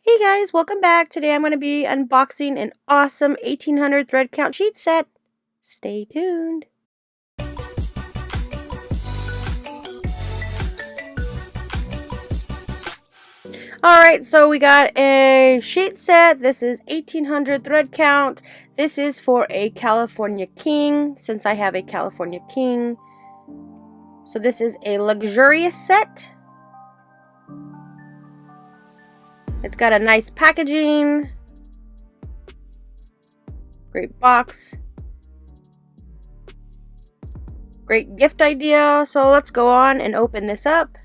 Hey guys, welcome back. Today I'm going to be unboxing an awesome 1800 thread count sheet set. Stay tuned. Alright, so we got a sheet set. This is 1800 thread count. This is for a California King, since I have a California King. So this is a luxurious set. It's got a nice packaging. Great box. Great gift idea. So let's go on and open this up.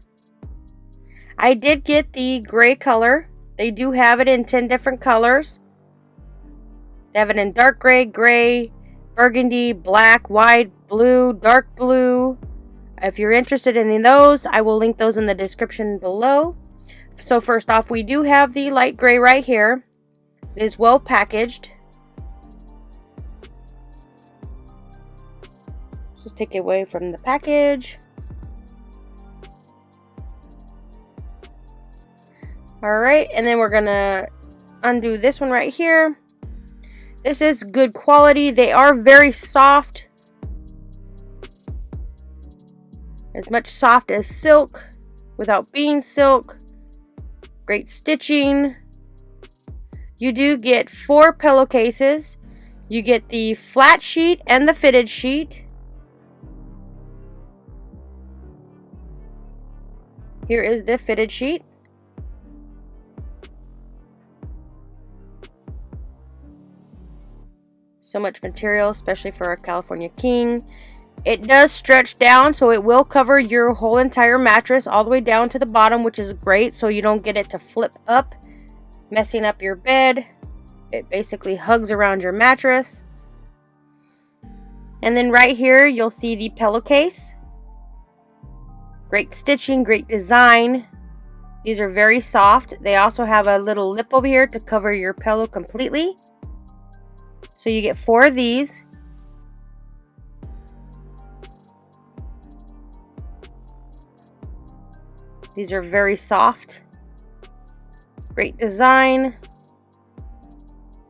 I did get the gray color. They do have it in 10 different colors. They have it in dark gray, burgundy, black, wide, blue, dark blue. If you're interested in those, I will link those in the description below. So first off, we do have the light gray right here. It is well packaged. Just take it away from the package. Alright, and then we're gonna undo this one right here. This is good quality. They are very soft. As much soft as silk without being silk. Great stitching. You do get 4 pillowcases. You get the flat sheet and the fitted sheet. Here is the fitted sheet. So much material, especially for a California King. It does stretch down, so it will cover your whole entire mattress all the way down to the bottom, which is great, so you don't get it to flip up, messing up your bed. It basically hugs around your mattress. And then right here, you'll see the pillowcase. Great stitching, great design. These are very soft. They also have a little lip over here to cover your pillow completely. So you get 4 of these. These are very soft. Great design.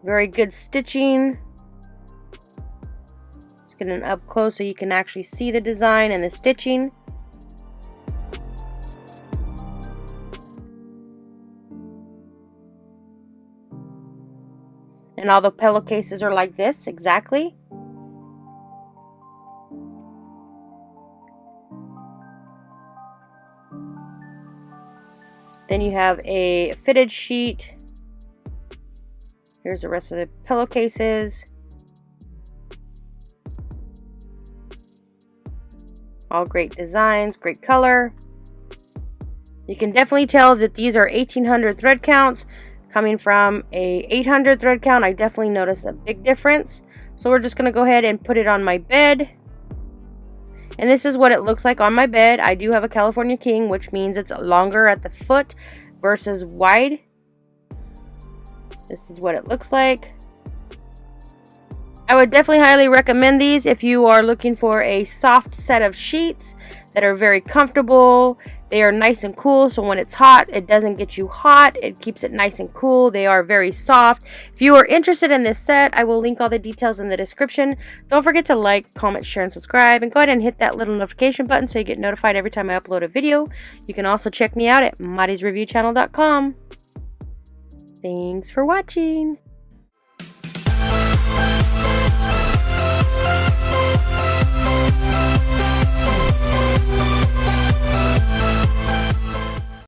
Very good stitching. Let's get it up close so you can actually see the design and the stitching. And all the pillowcases are like this, exactly. Then you have a fitted sheet. Here's the rest of the pillowcases. All great designs, great color. You can definitely tell that these are 1800 thread counts. Coming from a 800 thread count, I definitely notice a big difference. So we're just going to go ahead and put it on my bed. And this is what it looks like on my bed. I do have a California King, which means it's longer at the foot versus wide. This is what it looks like. I would definitely highly recommend these if you are looking for a soft set of sheets that are very comfortable. They are nice and cool, so when it's hot, it doesn't get you hot. It keeps it nice and cool. They are very soft. If you are interested in this set, I will link all the details in the description. Don't forget to like, comment, share, and subscribe. And go ahead and hit that little notification button so you get notified every time I upload a video. You can also check me out at MarisReviewChannel.com. Thanks for watching.